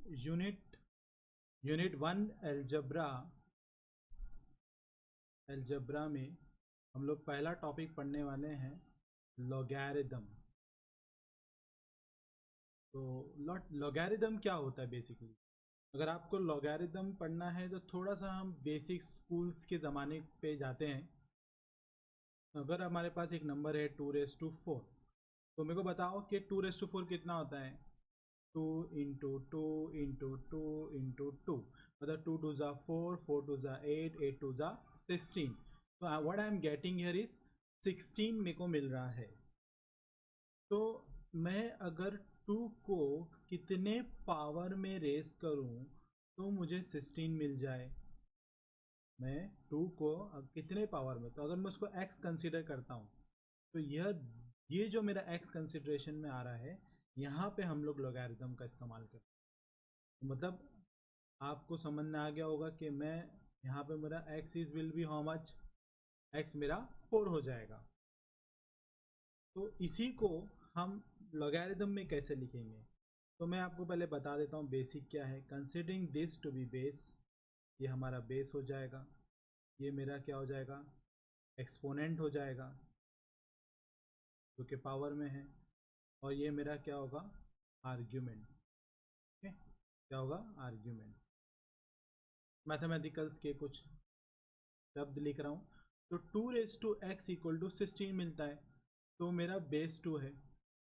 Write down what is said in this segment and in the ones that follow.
Unit 1 algebra में हम लोग पहला टॉपिक पढ़ने वाले हैं लॉगरिदम। तो लॉगरिदम क्या होता है बेसिकली? अगर आपको लॉगरिदम पढ़ना है तो थोड़ा सा हम बेसिक स्कूल्स के ज़माने पे जाते हैं। अगर हमारे पास एक नंबर है 2⁴, तो मेरे को बताओ कि 2⁴ कितना होता है? 2 इंटू 2 इंटू 2 इंटू 2, मतलब 2 2 ज़ा 4, 4 2 ज़ा 8, 8 2 ज़ा 16। तो what I am getting here is 16 मेरे को मिल रहा है। तो मैं अगर 2 को कितने पावर में रेस करूं तो मुझे 16 मिल जाए? मैं 2 को अब कितने पावर में, तो अगर मैं उसको x कंसीडर करता हूँ तो ये जो मेरा x कंसिडरेशन में आ रहा है, यहाँ पे हम लोग लॉगरिदम का इस्तेमाल करते हैं। तो मतलब आपको समझ में आ गया होगा कि मैं यहाँ पे मेरा x is will be how much, x मेरा 4 हो जाएगा। तो इसी को हम लॉगरिदम में कैसे लिखेंगे? तो मैं आपको पहले बता देता हूँ बेसिक क्या है। Considering this to be base, ये हमारा बेस हो जाएगा, ये मेरा क्या हो जाएगा? एक्सपोनेंट हो जाएगा जो कि पावर में है, और ये मेरा क्या होगा? आर्ग्यूमेंट। ओके, क्या होगा? आर्ग्यूमेंट। मैथमेटिकल्स के कुछ शब्द लिख रहा हूँ। तो 2⁴x = 16 मिलता है, तो मेरा बेस 2 है,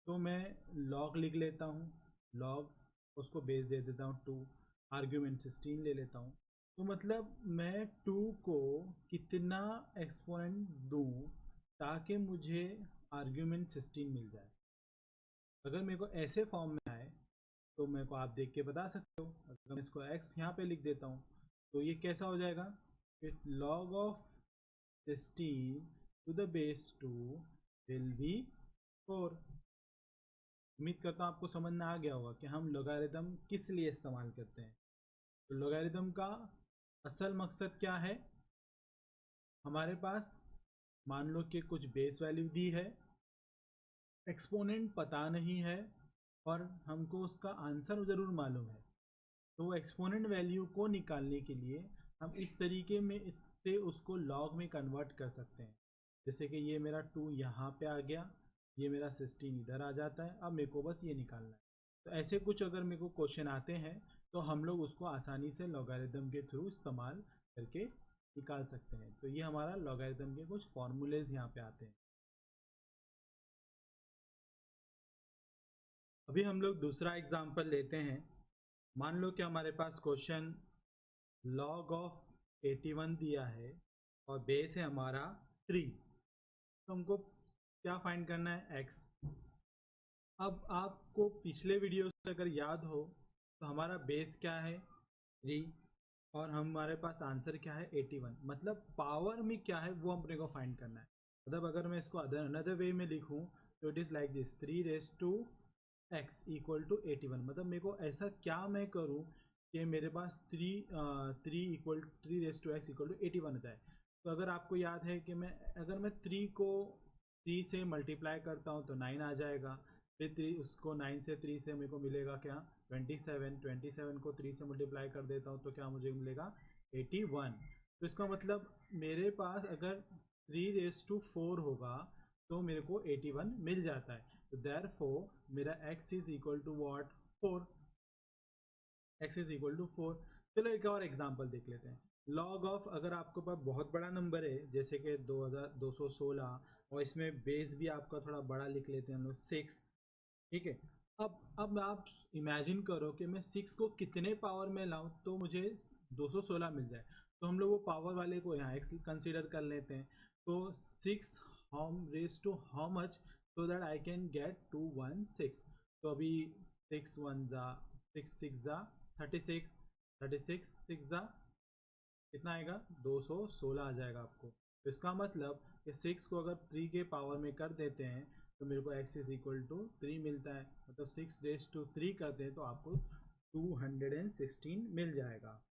तो मैं लॉग लिख लेता हूँ, लॉग उसको बेस दे देता हूँ 2, आर्ग्यूमेंट 16 ले लेता हूँ। तो मतलब मैं 2 को कितना एक्सपोनेंट दूँ ताकि मुझे आर्ग्यूमेंट 16 मिल जाए? अगर मेरे को ऐसे फॉर्म में आए तो मेरे को आप देख के बता सकते हो। अगर मैं इसको x यहाँ पे लिख देता हूँ तो ये कैसा हो जाएगा? log of 16 to the base 2 will be 4। उम्मीद करता हूँ आपको समझ में आ गया होगा कि हम लॉगरिदम किस लिए इस्तेमाल करते हैं। तो लॉगरिदम का असल मकसद क्या है? हमारे पास मान लो कि कुछ बेस वैल्यू दी है, एक्सपोनेंट पता नहीं है और हमको उसका आंसर ज़रूर मालूम है, तो एक्सपोनेंट वैल्यू को निकालने के लिए हम इस तरीके में इससे उसको लॉग में कन्वर्ट कर सकते हैं। जैसे कि ये मेरा 2 यहाँ पे आ गया, ये मेरा 16 इधर आ जाता है, अब मेरे को बस ये निकालना है। तो ऐसे कुछ अगर मेरे को क्वेश्चन आते हैं तो हम लोग उसको आसानी से लॉगरिदम के थ्रू इस्तेमाल करके निकाल सकते हैं। तो ये हमारा लॉगरिदम के कुछ फॉर्मूलेज यहाँ पे आते हैं। अभी हम लोग दूसरा एग्जाम्पल लेते हैं। मान लो कि हमारे पास क्वेश्चन log ऑफ 81 दिया है और बेस है हमारा 3, तो हमको क्या फाइंड करना है? x। अब आपको पिछले वीडियो से अगर याद हो तो हमारा बेस क्या है? 3, और हमारे पास आंसर क्या है? 81। मतलब पावर में क्या है वो अपने को फाइंड करना है। मतलब अगर मैं इसको अनदर वे में लिखूं तो it is like this, 3⁻x = 81। मतलब मेरे को ऐसा क्या मैं करूं कि मेरे पास 3⁻x = 81 होता है। तो अगर आपको याद है कि अगर मैं 3 को 3 से मल्टीप्लाई करता हूं तो 9 आ जाएगा, फिर 3 उसको 9 से 3 से मेरे को मिलेगा क्या? 27। 27 को 3 से मल्टीप्लाई कर देता हूँ तो क्या मुझे मिलेगा? 81। तो इसका मतलब मेरे पास अगर 3⁴ होगा तो मेरे को 81 मिल जाता है। तो देयरफॉर मेरा x is equal to what? 4। x is equal to 4। चलो एक और एग्जांपल देख लेते हैं। लॉग ऑफ, अगर आपके पास बहुत बड़ा नंबर है जैसे कि 2216 और इसमें बेस भी आपका थोड़ा बड़ा लिख लेते हैं हम लोग 6, ठीक है। अब आप इमेजिन करो कि मैं 6 को कितने पावर में लाऊं तो मुझे 216 मिल जाए। तो हम लोग वो पावर वाले को यहाँ x कंसीडर कर लेते हैं। तो 6 हम raise to how much so that I can get 216। तो अभी 6 1 जा 6 6 जा 36, 36 6 जा कितना आएगा? 216 आ जाएगा आपको। तो इसका मतलब कि 6 को अगर 3 के पावर में कर देते हैं तो मेरे को x इज इक्वल टू 3 मिलता है। मतलब 6⁻³ करते हैं तो आपको 216 मिल जाएगा।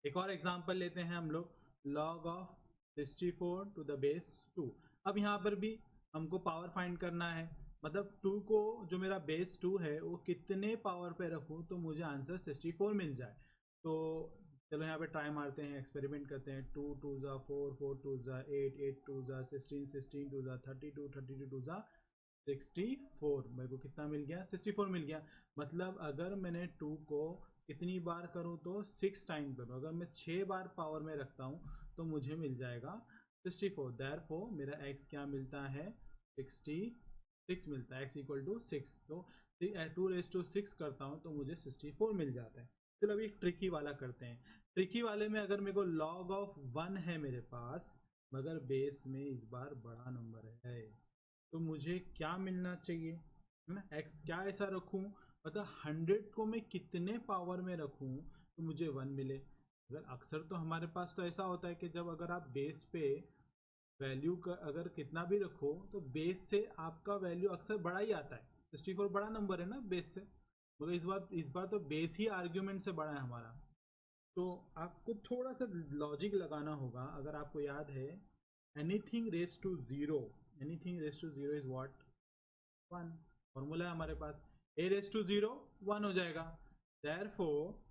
एक और एग्जांपल लेते हैं हम लोग, log of 64 to the base 2। अब यहाँ पर भी हमको पावर फाइंड करना है। मतलब 2 को जो मेरा बेस 2 है वो कितने पावर पे रखूँ तो मुझे आंसर 64 मिल जाए। तो चलो यहाँ पे ट्राई मारते हैं, एक्सपेरिमेंट करते हैं। 2 2 ज़ा 4, 4 2 ज़ा 8, 8 2 ज़ा 16, 16 2 ज़ा 32, 32 2 ज़ा 64। मेरे को कितना मिल गया? 64 मिल गया। मतलब अगर मैंने 2 को कितनी बार करूँ तो 6 टाइम करूँ, अगर मैं 6 बार पावर में रखता हूँ तो मुझे मिल जाएगा 64। देयरफॉर मेरा x क्या मिलता है? 66 मिलता है। x equal to 6। तो 2 रेज़ टू 6 करता हूँ तो मुझे 64 मिल जाता है। चलो अभी एक ट्रिकी वाला करते हैं। ट्रिकी वाले में अगर मेरे को log ऑफ 1 है मेरे पास, मगर बेस में इस बार बड़ा नंबर है, तो मुझे क्या मिलना चाहिए? है ना, x क्या ऐसा रखूं, मतलब 100 को मैं कितने पावर में रखूं तो मुझे 1 मिले। अगर अक्सर तो हमारे पास तो ऐसा होता है कि जब अगर आप बेस पे वैल्यू का अगर कितना भी रखो तो बेस से आपका वैल्यू अक्सर बड़ा ही आता है। 64 बड़ा नंबर है ना बेस से, मगर इस बार तो बेस ही आर्ग्यूमेंट से बड़ा है हमारा। तो आपको थोड़ा सा लॉजिक लगाना होगा। अगर आपको याद है, anything raise to zero, anything raise to zero is what? 1। Formula है हमारे पास, ए रेस टू जीरो 1 हो जाएगा। देयरफॉर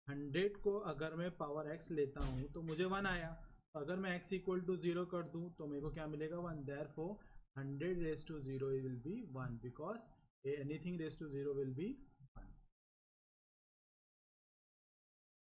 100 को अगर मैं पावर x लेता हूँ तो मुझे 1 आया। तो अगर मैं x इक्वल टू 0 कर दूँ तो मेरे को क्या मिलेगा? 1। Therefore 100 raise to 0 will be 1, because anything raise to 0 will B